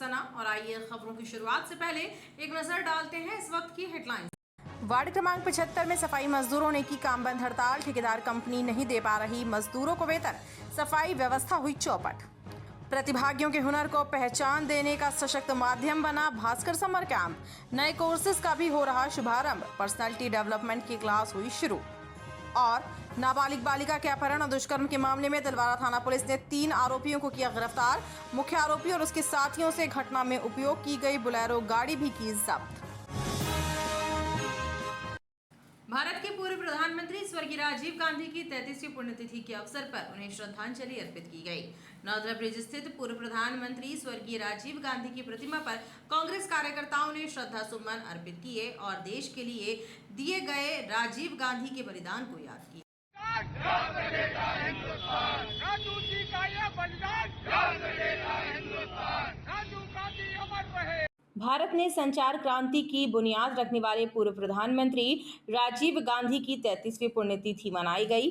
सक्सेना। और आइए खबरों की शुरुआत से पहले एक नजर डालते हैं इस वक्त की हेडलाइंस। वार्ड क्रमांक 75 में सफाई मजदूरों ने की काम बंद हड़ताल। ठेकेदार कंपनी नहीं दे पा रही मजदूरों को वेतन। सफाई व्यवस्था हुई चौपट। प्रतिभागियों के हुनर को पहचान देने का सशक्त माध्यम बना भास्कर समर कैंप। नए कोर्सेज का भी हो रहा शुभारंभ। पर्सनालिटी डेवलपमेंट की क्लास हुई शुरू। और नाबालिग बालिका के अपहरण और दुष्कर्म के मामले में दिलवारा थाना पुलिस ने 3 आरोपियों को किया गिरफ्तार। मुख्य आरोपी और उसके साथियों से घटना में उपयोग की गई बुलेरो गाड़ी भी की जब्त। भारत के पूर्व प्रधानमंत्री स्वर्गीय राजीव गांधी की 33वीं पुण्यतिथि के अवसर पर उन्हें श्रद्धांजलि अर्पित की गई। नौदरा ब्रिज स्थित पूर्व प्रधानमंत्री स्वर्गीय राजीव गांधी की प्रतिमा पर कांग्रेस कार्यकर्ताओं ने श्रद्धा सुमन अर्पित किए और देश के लिए दिए गए राजीव गांधी के बलिदान को याद किया। राजीव जी का ये बलिदान राजीव गांधी अमर रहे। भारत में संचार क्रांति की बुनियाद रखने वाले पूर्व प्रधानमंत्री राजीव गांधी की 33वीं पुण्यतिथि मनाई गई।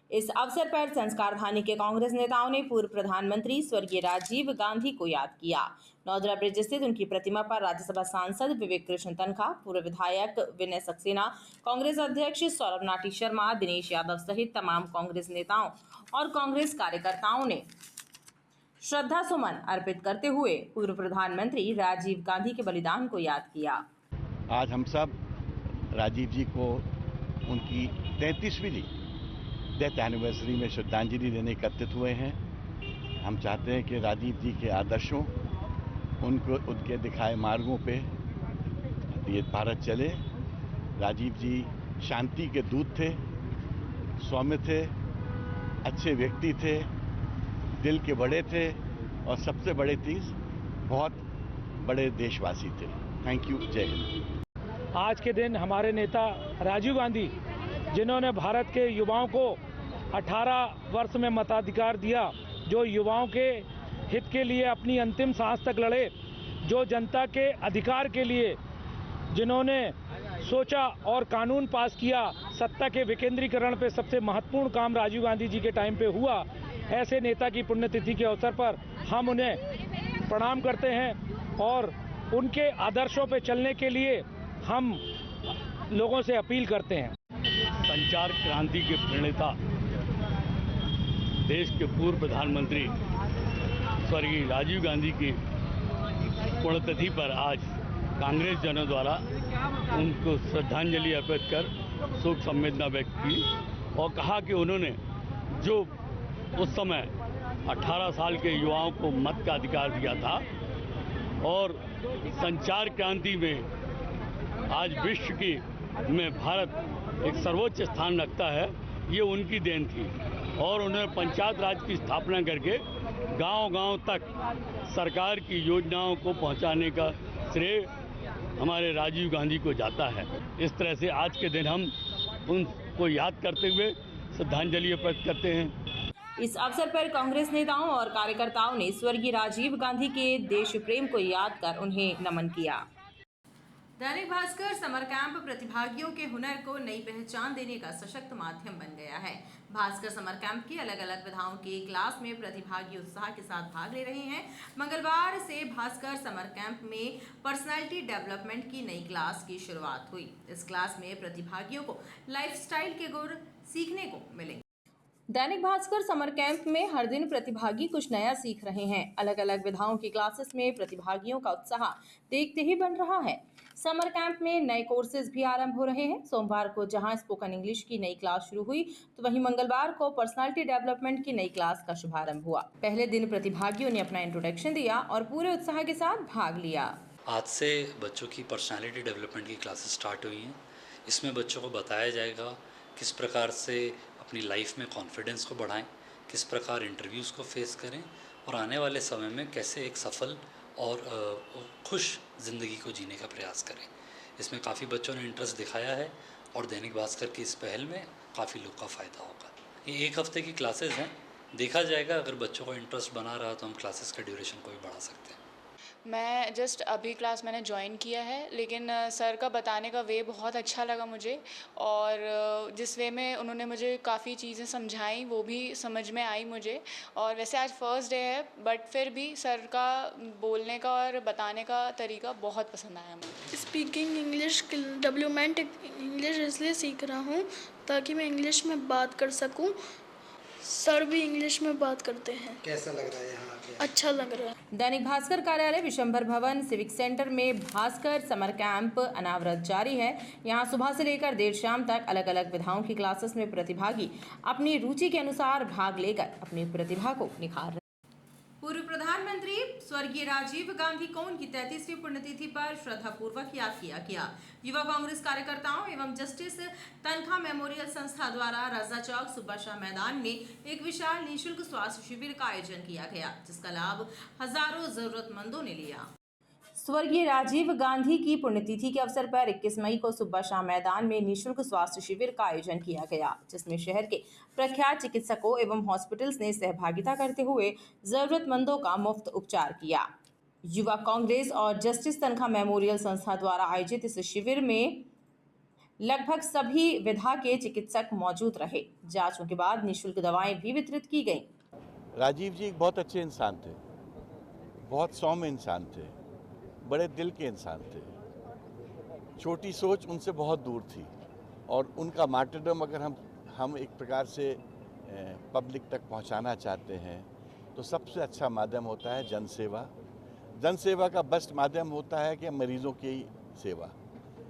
इस अवसर पर संस्कार थाने के कांग्रेस नेताओं ने पूर्व प्रधानमंत्री स्वर्गीय राजीव गांधी को याद किया। नौदरा ब्रिज स्थित उनकी प्रतिमा पर राज्यसभा सांसद विवेक कृष्ण तनखा, पूर्व विधायक विनय सक्सेना, कांग्रेस अध्यक्ष सौरभ नाटी शर्मा, दिनेश यादव सहित तमाम कांग्रेस नेताओं और कांग्रेस कार्यकर्ताओं ने श्रद्धा सुमन अर्पित करते हुए पूर्व प्रधानमंत्री राजीव गांधी के बलिदान को याद किया। आज हम सब राजीव जी को उनकी 33वीं डेथ एनिवर्सरी में श्रद्धांजलि देने एकत्रित हुए हैं। हम चाहते हैं कि राजीव जी के आदर्शों, उनके दिखाए मार्गों पे ये भारत चले। राजीव जी शांति के दूत थे, सौम्य थे, अच्छे व्यक्ति थे, दिल के बड़े थे और सबसे बड़ी चीज बहुत बड़े देशवासी थे। Thank you. जय हिंद। आज के दिन हमारे नेता राजीव गांधी, जिन्होंने भारत के युवाओं को 18 वर्ष में मताधिकार दिया, जो युवाओं के हित के लिए अपनी अंतिम सांस तक लड़े, जो जनता के अधिकार के लिए जिन्होंने सोचा और कानून पास किया, सत्ता के विकेंद्रीकरण पे सबसे महत्वपूर्ण काम राजीव गांधी जी के टाइम पे हुआ। ऐसे नेता की पुण्यतिथि के अवसर पर हम उन्हें प्रणाम करते हैं और उनके आदर्शों पे चलने के लिए हम लोगों से अपील करते हैं। संचार क्रांति के प्रणेता, देश के पूर्व प्रधानमंत्री स्वर्गीय राजीव गांधी की पुण्यतिथि पर आज कांग्रेस जनों द्वारा उनको श्रद्धांजलि अर्पित कर शोक संवेदना व्यक्त की और कहा कि उन्होंने जो उस समय 18 साल के युवाओं को मत का अधिकार दिया था और संचार क्रांति में आज विश्व की में भारत एक सर्वोच्च स्थान रखता है, ये उनकी देन थी। और उन्होंने पंचायत राज की स्थापना करके गांव-गांव तक सरकार की योजनाओं को पहुंचाने का श्रेय हमारे राजीव गांधी को जाता है। इस तरह से आज के दिन हम उनको याद करते हुए श्रद्धांजलि अर्पित करते हैं। इस अवसर पर कांग्रेस नेताओं और कार्यकर्ताओं ने स्वर्गीय राजीव गांधी के देश प्रेम को याद कर उन्हें नमन किया। दैनिक भास्कर समर कैंप प्रतिभागियों के हुनर को नई पहचान देने का सशक्त माध्यम बन गया है। भास्कर समर कैंप की अलग अलग विधाओं की क्लास में प्रतिभागी उत्साह के साथ भाग ले रहे हैं। मंगलवार से भास्कर समर कैंप में पर्सनालिटी डेवलपमेंट की नई क्लास की शुरुआत हुई। इस क्लास में प्रतिभागियों को लाइफस्टाइल के गुर सीखने को मिलेंगे। दैनिक भास्कर समर कैंप में हर दिन प्रतिभागी कुछ नया सीख रहे हैं। अलग अलग विधाओं की क्लासेस में प्रतिभागियों का उत्साह देखते ही बन रहा है। समर कैंप में नए कोर्सेज भी आरंभ हो रहे हैं। सोमवार को जहां स्पोकन इंग्लिश की नई क्लास शुरू हुई, तो वहीं मंगलवार को पर्सनालिटी डेवलपमेंट की नई क्लास का शुभारंभ हुआ। पहले दिन प्रतिभागियों ने अपना इंट्रोडक्शन दिया और पूरे उत्साह के साथ भाग लिया। आज से बच्चों की पर्सनालिटी डेवलपमेंट की क्लासेस स्टार्ट हुई हैं। इसमें बच्चों को बताया जाएगा किस प्रकार से अपनी लाइफ में कॉन्फिडेंस को बढ़ाएं, किस प्रकार इंटरव्यूज़ को फेस करें और आने वाले समय में कैसे एक सफल और खुश ज़िंदगी को जीने का प्रयास करें। इसमें काफ़ी बच्चों ने इंटरेस्ट दिखाया है और दैनिक भास्कर की इस पहल में काफ़ी लोग का फ़ायदा होगा। ये 1 हफ्ते की क्लासेस हैं, देखा जाएगा अगर बच्चों को इंटरेस्ट बना रहा तो हम क्लासेस का ड्यूरेशन को भी बढ़ा सकते हैं। मैं जस्ट अभी क्लास मैंने ज्वाइन किया है, लेकिन सर का बताने का वे बहुत अच्छा लगा मुझे, और जिस वे में उन्होंने मुझे काफ़ी चीज़ें समझाई वो भी समझ में आई मुझे। और वैसे आज फर्स्ट डे है, बट फिर भी सर का बोलने का और बताने का तरीका बहुत पसंद आया मुझे। स्पीकिंग इंग्लिश डेवलपमेंट इंग्लिश इसलिए सीख रहा हूँ ताकि मैं इंग्लिश में बात कर सकूँ। सर भी इंग्लिश में बात करते हैं। कैसा लग रहा है यहाँ आके? अच्छा लग रहा है। दैनिक भास्कर कार्यालय विशंबर भवन सिविक सेंटर में भास्कर समर कैंप अनावरत जारी है। यहां सुबह से लेकर देर शाम तक अलग अलग विधाओं की क्लासेस में प्रतिभागी अपनी रुचि के अनुसार भाग लेकर अपनी प्रतिभा को निखार रहे। पूर्व प्रधानमंत्री स्वर्गीय राजीव गांधी को उनकी 33वीं पुण्यतिथि पर श्रद्धापूर्वक याद किया गया। युवा कांग्रेस कार्यकर्ताओं एवं जस्टिस तनखा मेमोरियल संस्था द्वारा रजा चौक सुब्बा शाह मैदान में एक विशाल निःशुल्क स्वास्थ्य शिविर का आयोजन किया गया, जिसका लाभ हजारों जरूरतमंदों ने लिया। स्वर्गीय राजीव गांधी की पुण्यतिथि के अवसर पर 21 मई को सुब्बा शाह मैदान में निःशुल्क स्वास्थ्य शिविर का आयोजन किया गया, जिसमें शहर के प्रख्यात चिकित्सकों एवं हॉस्पिटल्स ने सहभागिता करते हुए जरूरतमंदों का मुफ्त उपचार किया। युवा कांग्रेस और जस्टिस तनखा मेमोरियल संस्था द्वारा आयोजित इस शिविर में लगभग सभी विधा के चिकित्सक मौजूद रहे। जांचों के बाद निःशुल्क दवाएं भी वितरित की गईं। राजीव जी एक बहुत अच्छे इंसान थे, बहुत सौम्य इंसान थे, बड़े दिल के इंसान थे। छोटी सोच उनसे बहुत दूर थी और उनका मार्टरडम अगर हम एक प्रकार से पब्लिक तक पहुंचाना चाहते हैं तो सबसे अच्छा माध्यम होता है जनसेवा। जनसेवा का बेस्ट माध्यम होता है कि मरीजों की सेवा,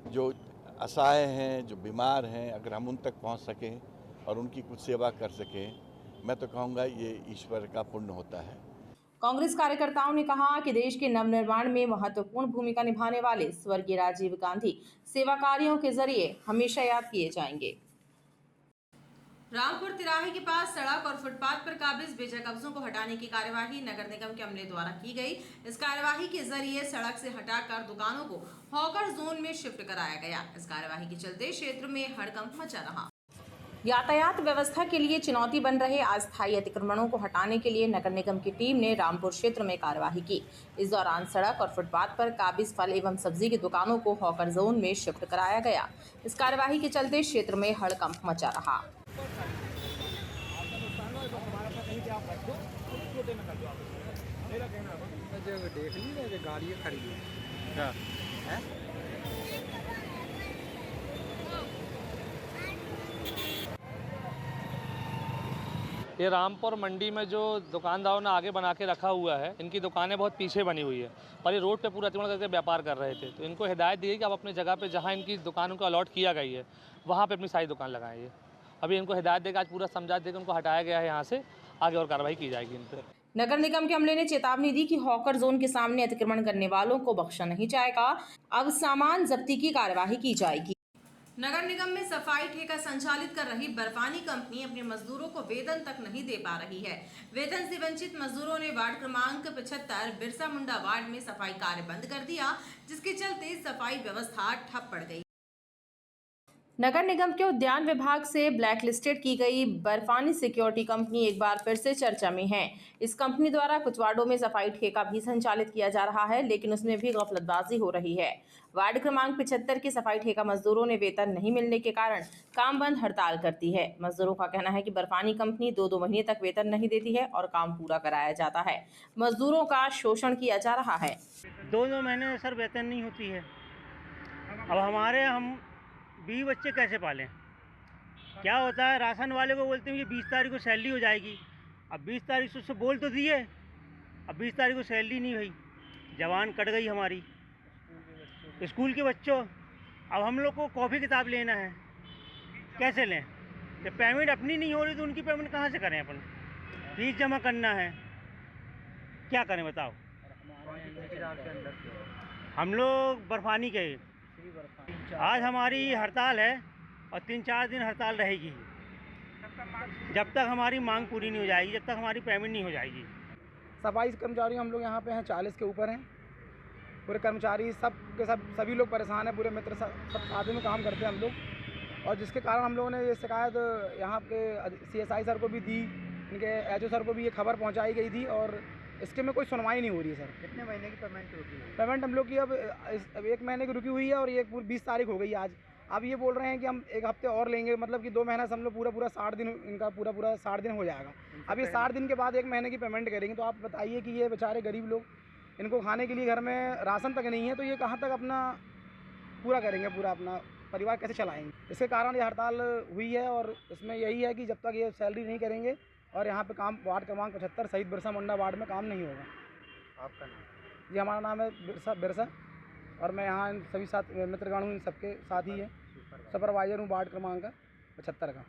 जो असहाय हैं, जो बीमार हैं, अगर हम उन तक पहुंच सकें और उनकी कुछ सेवा कर सकें, मैं तो कहूँगा ये ईश्वर का पुण्य होता है। कांग्रेस कार्यकर्ताओं ने कहा कि देश के नवनिर्माण में महत्वपूर्ण भूमिका निभाने वाले स्वर्गीय राजीव गांधी सेवा कार्यों के जरिए हमेशा याद किए जाएंगे। रामपुर तिराहे के पास सड़क और फुटपाथ पर काबिज बेजा कब्जों को हटाने की कार्यवाही नगर निगम के अमले द्वारा की गई। इस कार्यवाही के जरिए सड़क से हटाकर दुकानों को हॉकर जोन में शिफ्ट कराया गया। इस कार्यवाही के चलते क्षेत्र में हड़कंप मचा रहा। यातायात व्यवस्था के लिए चुनौती बन रहे अस्थायी अतिक्रमणों को हटाने के लिए नगर निगम की टीम ने रामपुर क्षेत्र में कार्यवाही की। इस दौरान सड़क और फुटपाथ पर काबिज फल एवं सब्जी की दुकानों को हॉकर जोन में शिफ्ट कराया गया। इस कार्यवाही के चलते क्षेत्र में हड़कंप मचा रहा। देख ली गाड़ी खड़ी है। ये रामपुर मंडी में जो दुकानदारों ने आगे बना के रखा हुआ है, इनकी दुकानें बहुत पीछे बनी हुई है और ये रोड पे पूरा अतिक्रमण करके व्यापार कर रहे थे। तो इनको हिदायत दी गई कि आप अपने जगह पे जहाँ इनकी दुकानों को अलॉट किया गई है वहाँ पे अपनी सारी दुकान लगाएंगे। अभी इनको हिदायत देकर आज पूरा समझा देकर उनको हटाया गया है, यहाँ से आगे और कार्रवाई की जाएगी इन पर। नगर निगम के अमले ने चेतावनी दी कि हॉकर जोन के सामने अतिक्रमण करने वालों को बख्शा नहीं जाएगा। अब सामान जब्ती की कार्यवाही की जाएगी। नगर निगम में सफाई ठेका संचालित कर रही बर्फानी कंपनी अपने मजदूरों को वेतन तक नहीं दे पा रही है। वेतन से वंचित मजदूरों ने वार्ड क्रमांक 75 बिरसा मुंडा वार्ड में सफाई कार्य बंद कर दिया, जिसके चलते सफाई व्यवस्था ठप पड़ गई। नगर निगम के उद्यान विभाग से ब्लैक लिस्टेड की गई बर्फानी सिक्योरिटी कंपनी एक बार फिर से चर्चा में है। इस कंपनी द्वारा कुछ वार्डों में सफाई ठेका भी संचालित किया जा रहा है, लेकिन उसमें भी गफलतबाजी हो रही है। वार्ड क्रमांक 75 के सफाई ठेका मजदूरों ने वेतन नहीं मिलने के कारण काम बंद हड़ताल कर दी है। मजदूरों का कहना है कि बर्फानी कंपनी 2-2 महीने तक वेतन नहीं देती है और काम पूरा कराया जाता है। मजदूरों का शोषण किया जा रहा है। 2-2 महीने सर वेतन नहीं होती है। अब हम 20 बच्चे कैसे पालें? क्या होता है, राशन वाले को बोलते हैं कि 20 तारीख को सैलरी हो जाएगी। अब 20 तारीख से उससे बोल तो दिए, अब 20 तारीख को सैलरी नहीं हुई, जवान कट गई हमारी। स्कूल के बच्चों, अब हम लोग को कॉपी किताब लेना है, कैसे लें? जब पेमेंट अपनी नहीं हो रही तो उनकी पेमेंट कहाँ से करें? अपन फीस जमा करना है, क्या करें बताओ? हम लोग बर्फानी के, आज हमारी हड़ताल है और 3-4 दिन हड़ताल रहेगी जब तक हमारी मांग पूरी नहीं हो जाएगी, जब तक हमारी पेमेंट नहीं हो जाएगी। सफाई कर्मचारी हम लोग यहाँ पे हैं, 40 के ऊपर हैं। पूरे कर्मचारी सब के सभी लोग परेशान हैं, पूरे मित्र सब साथ में काम करते हैं हम लोग। और जिसके कारण हम लोगों ने ये शिकायत यहाँ के CSI सर को भी दी, इनके HO सर को भी ये खबर पहुँचाई गई थी और इसके में कोई सुनवाई नहीं हो रही है सर। कितने महीने की पेमेंट रुकी हुई है? पेमेंट हम लोग की अब 1 महीने की रुकी हुई है और ये 20 तारीख हो गई आज। अब ये बोल रहे हैं कि हम 1 हफ्ते और लेंगे, मतलब कि 2 महीना से हम लोग पूरा 60 दिन, इनका पूरा 60 दिन हो जाएगा। अब ये 60 दिन के बाद 1 महीने की पेमेंट करेंगे। तो आप बताइए कि ये बेचारे गरीब लोग, इनको खाने के लिए घर में राशन तक नहीं है, तो ये कहाँ तक अपना पूरा करेंगे, पूरा अपना परिवार कैसे चलाएंगे? इसके कारण ये हड़ताल हुई है और इसमें यही है कि जब तक ये सैलरी नहीं करेंगे और यहाँ पे काम वार्ड क्रमांक 75 शहीद बिरसा मुंडा वार्ड में काम नहीं होगा। आपका नाम? जी हमारा नाम है बिरसा और मैं यहाँ इन सभी साथ मित्रगण हूँ, इन सबके साथ ही है, सुपरवाइजर हूँ वार्ड क्रमांक 75 का।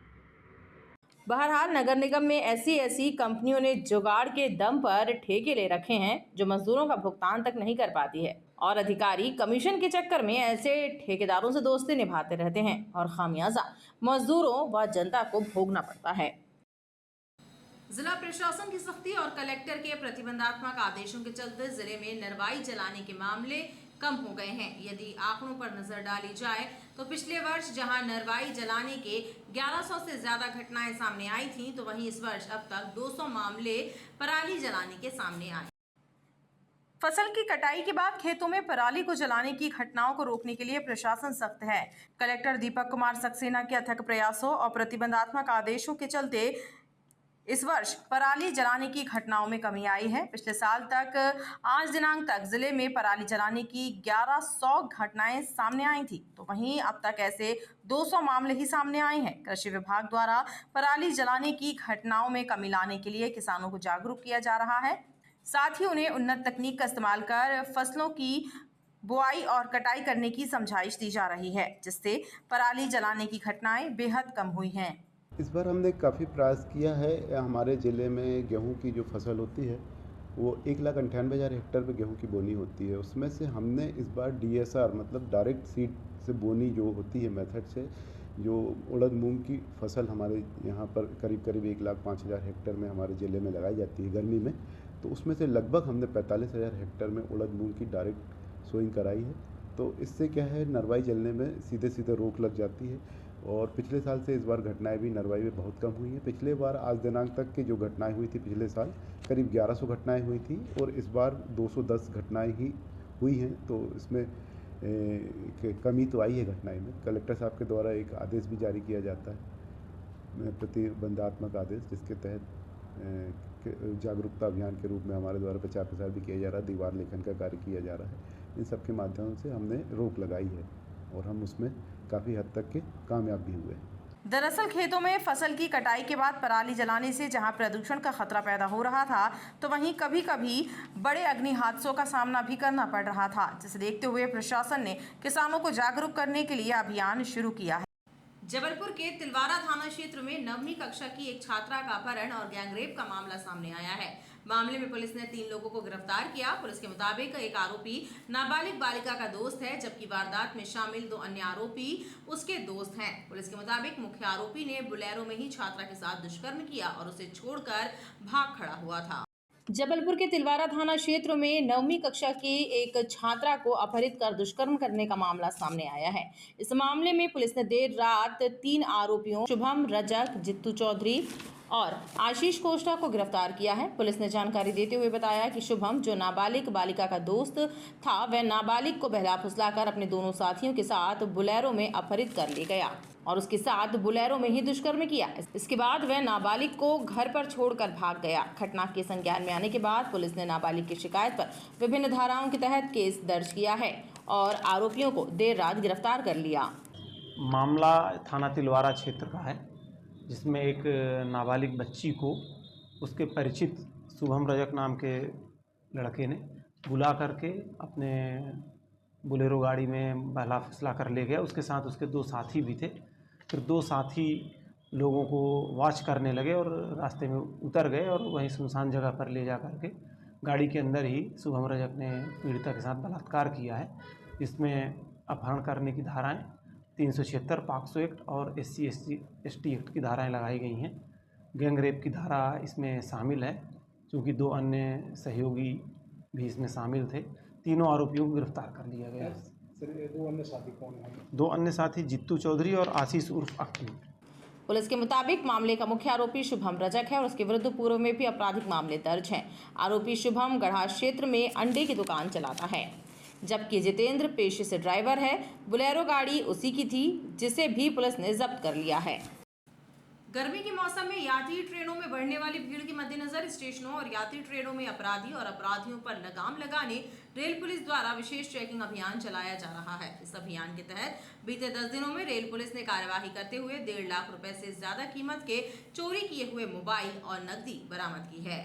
बहरहाल नगर निगम में ऐसी कंपनियों ने जुगाड़ के दम पर ठेके ले रखे हैं जो मजदूरों का भुगतान तक नहीं कर पाती है और अधिकारी कमीशन के चक्कर में ऐसे ठेकेदारों से दोस्ती निभाते रहते हैं और खामियाजा मजदूरों व जनता को भोगना पड़ता है। जिला प्रशासन की सख्ती और कलेक्टर के प्रतिबंधात्मक आदेशों के चलते जिले में नरवाई जलाने के मामले कम हो गए हैं। यदि आंकड़ों पर नजर डाली जाए तो पिछले वर्ष जहां नरवाई जलाने के 1100 से ज्यादा घटनाएं सामने आई थीं, तो वहीं इस वर्ष अब तक 200 मामले पराली जलाने के सामने आए। फसल की कटाई के बाद खेतों में पराली को जलाने की घटनाओं को रोकने के लिए प्रशासन सख्त है। कलेक्टर दीपक कुमार सक्सेना के अथक प्रयासों और प्रतिबंधात्मक आदेशों के चलते इस वर्ष पराली जलाने की घटनाओं में कमी आई है। पिछले साल तक आज दिनांक तक जिले में पराली जलाने की 1100 घटनाएं सामने आई थी, तो वहीं अब तक ऐसे 200 मामले ही सामने आए हैं। कृषि विभाग द्वारा पराली जलाने की घटनाओं में कमी लाने के लिए किसानों को जागरूक किया जा रहा है, साथ ही उन्हें उन्नत तकनीक का इस्तेमाल कर फसलों की बुआई और कटाई करने की समझाइश दी जा रही है, जिससे पराली जलाने की घटनाएं बेहद कम हुई हैं। इस बार हमने काफ़ी प्रयास किया है। हमारे ज़िले में गेहूं की जो फसल होती है वो 1,98,000 हेक्टेयर पे गेहूं की बोनी होती है। उसमें से हमने इस बार DSR मतलब डायरेक्ट सीड से बोनी जो होती है मेथड से, जो उड़द मूंग की फसल हमारे यहाँ पर करीब 1,05,000 हेक्टेयर में हमारे ज़िले में लगाई जाती है गर्मी में, तो उसमें से लगभग हमने 45,000 हेक्टेयर में उड़द मूंग की डायरेक्ट सोइंग कराई है। तो इससे क्या है, नरवाई जलने में सीधे रोक लग जाती है और पिछले साल से इस बार घटनाएं भी नरवाई में बहुत कम हुई हैं। पिछले बार आज दिनांक तक की जो घटनाएं हुई थी, पिछले साल करीब 1100 घटनाएं हुई थी और इस बार 210 घटनाएं ही हुई हैं। तो इसमें कमी तो आई है घटनाएं में। कलेक्टर साहब के द्वारा एक आदेश भी जारी किया जाता है, प्रतिबंधात्मक आदेश, जिसके तहत जागरूकता अभियान के रूप में हमारे द्वारा प्रचार प्रसार भी किया जा रहा है, दीवार लेखन का कार्य किया जा रहा है। इन सब के माध्यम से हमने रोक लगाई है और हम उसमें काफ़ी हद तक के कामयाब भी हुए हैं। दरअसल खेतों में फसल की कटाई के बाद पराली जलाने से जहां प्रदूषण का खतरा पैदा हो रहा था, तो वहीं कभी-कभी बड़े अग्नि हादसों का सामना भी करना पड़ रहा था, जिसे देखते हुए प्रशासन ने किसानों को जागरूक करने के लिए अभियान शुरू किया है। जबलपुर के तिलवारा थाना क्षेत्र में 9वीं कक्षा की एक छात्रा का अपहरण और गैंगरेप का मामला सामने आया है। मामले में पुलिस ने 3 लोगों को गिरफ्तार किया। पुलिस के मुताबिक एक आरोपी नाबालिग बालिका का दोस्त है, जबकि वारदात में शामिल 2 अन्य आरोपी उसके दोस्त हैं। पुलिस के मुताबिक मुख्य आरोपी ने बुलेरो में ही छात्रा के साथ दुष्कर्म किया और उसे छोड़कर भाग खड़ा हुआ था। जबलपुर के तिलवारा थाना क्षेत्र में 9वीं कक्षा की एक छात्रा को अपहरित कर दुष्कर्म करने का मामला सामने आया है। इस मामले में पुलिस ने देर रात 3 आरोपियों शुभम रजक, जित्तू चौधरी और आशीष कोष्टा को गिरफ्तार किया है। पुलिस ने जानकारी देते हुए बताया कि शुभम, जो नाबालिग बालिका का दोस्त था, वह नाबालिग को बहला फुसलाकर अपने दोनों साथियों के साथ बुलेरो में अपहरित कर ले गया और उसके साथ बुलेरो में ही दुष्कर्म किया। इसके बाद वह नाबालिग को घर पर छोड़कर भाग गया। घटना के संज्ञान में आने के बाद पुलिस ने नाबालिग की शिकायत पर विभिन्न धाराओं के तहत केस दर्ज किया है और आरोपियों को देर रात गिरफ्तार कर लिया। मामला थाना तिलवारा क्षेत्र का है, जिसमें एक नाबालिग बच्ची को उसके परिचित शुभम रजक नाम के लड़के ने बुला करके अपने बुलेरो गाड़ी में बहला फुसला कर ले गया। उसके साथ उसके 2 साथी भी थे। फिर 2 साथी लोगों को वॉच करने लगे और रास्ते में उतर गए और वहीं सुनसान जगह पर ले जा कर के गाड़ी के अंदर ही शुभम रजक ने पीड़िता के साथ बलात्कार किया है। इसमें अपहरण करने की धाराएं 376 पॉक्सो एक्ट और SC/ST एक्ट की धाराएं लगाई गई हैं। गैंगरेप की धारा इसमें शामिल है, क्योंकि 2 अन्य सहयोगी भी इसमें शामिल थे। तीनों आरोपियों को गिरफ्तार कर लिया गया है। सर, 2 अन्य साथी कौन हैं? 2 अन्य साथी जित्तू चौधरी और आशीष उर्फ अक्की। पुलिस के मुताबिक मामले का मुख्य आरोपी शुभम रजक है और उसके विरुद्ध पूर्व में भी आपराधिक मामले दर्ज हैं। आरोपी शुभम गढ़ा क्षेत्र में अंडे की दुकान चलाता है, जबकि जितेंद्र पेशे से ड्राइवर है। बुलेरो गाड़ी उसी की थी, जिसे भी पुलिस ने जब्त कर लिया है। गर्मी के मौसम में यात्री ट्रेनों में बढ़ने वाली भीड़ के मद्देनजर स्टेशनों और यात्री ट्रेनों में अपराधी और अपराधियों पर लगाम लगाने रेल पुलिस द्वारा विशेष चेकिंग अभियान चलाया जा रहा है। इस अभियान के तहत बीते 10 दिनों में रेल पुलिस ने कार्यवाही करते हुए 1.5 लाख रुपए से ज्यादा कीमत के चोरी किए हुए मोबाइल और नकदी बरामद की है।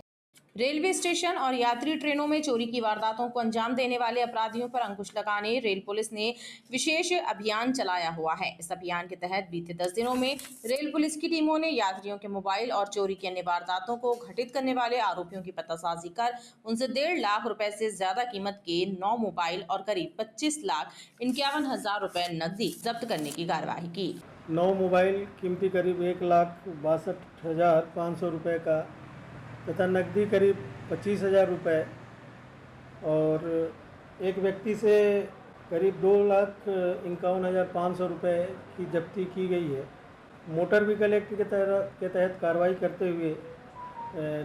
रेलवे स्टेशन और यात्री ट्रेनों में चोरी की वारदातों को अंजाम देने वाले अपराधियों पर अंकुश लगाने रेल पुलिस ने विशेष अभियान चलाया हुआ है। इस अभियान के तहत बीते 10 दिनों में रेल पुलिस की टीमों ने यात्रियों के मोबाइल और चोरी की अन्य वारदातों को घटित करने वाले आरोपियों की पतासाजी कर उनसे 1.5 लाख रुपए से ज्यादा कीमत के 9 मोबाइल और करीब 25,51,000 रुपए नकदी जब्त करने की कार्यवाही की। 9 मोबाइल कीमती करीब 1,62,500 रुपये का तथा नकदी करीब 25,000 रुपये और एक व्यक्ति से करीब 2,51,500 रुपये की जब्ती की गई है। मोटर व्हीकल एक्ट के तहत कार्रवाई करते हुए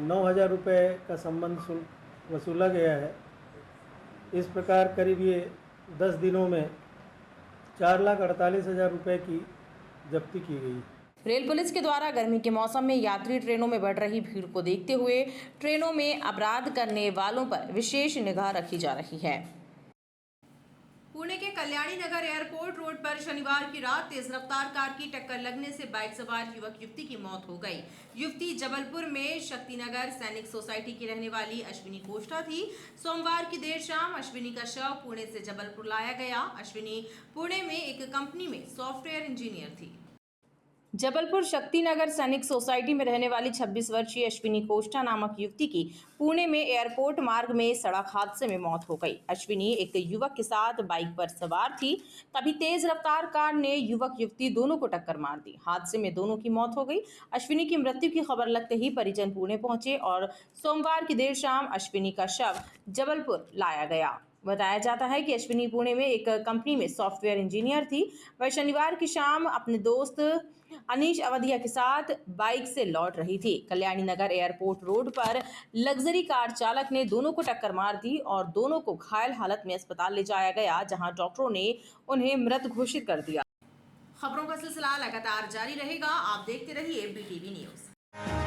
9,000 रुपये का संबंध शुल्क वसूला गया है। इस प्रकार करीब ये 10 दिनों में 4,48,000 रुपये की जब्ती की गई। रेल पुलिस के द्वारा गर्मी के मौसम में यात्री ट्रेनों में बढ़ रही भीड़ को देखते हुए ट्रेनों में अपराध करने वालों पर विशेष निगाह रखी जा रही है। पुणे के कल्याणी नगर एयरपोर्ट रोड पर शनिवार की रात तेज रफ्तार कार की टक्कर लगने से बाइक सवार युवक युवती की मौत हो गई। युवती जबलपुर में शक्तिनगर सैनिक सोसाइटी की रहने वाली अश्विनी कोष्टा थी। सोमवार की देर शाम अश्विनी का शव पुणे से जबलपुर लाया गया। अश्विनी पुणे में एक कंपनी में सॉफ्टवेयर इंजीनियर थी। जबलपुर शक्तिनगर सैनिक सोसाइटी में रहने वाली 26 वर्षीय अश्विनी कोष्टा नामक युवती की पुणे में एयरपोर्ट मार्ग में सड़क हादसे में मौत हो गई। अश्विनी एक युवक के साथ बाइक पर सवार थी, तभी तेज रफ्तार कार ने युवक युवती दोनों को टक्कर मार दी। हादसे में दोनों की मौत हो गई। अश्विनी की मृत्यु की खबर लगते ही परिजन पुणे पहुंचे और सोमवार की देर शाम अश्विनी का शव जबलपुर लाया गया। बताया जाता है कि अश्विनी पुणे में एक कंपनी में सॉफ्टवेयर इंजीनियर थी। वह शनिवार की शाम अपने दोस्त अनीश अवधिया के साथ बाइक से लौट रही थी। कल्याणी नगर एयरपोर्ट रोड पर लग्जरी कार चालक ने दोनों को टक्कर मार दी और दोनों को घायल हालत में अस्पताल ले जाया गया, जहां डॉक्टरों ने उन्हें मृत घोषित कर दिया। खबरों का सिलसिला लगातार जारी रहेगा। आप देखते रहिए BTV न्यूज।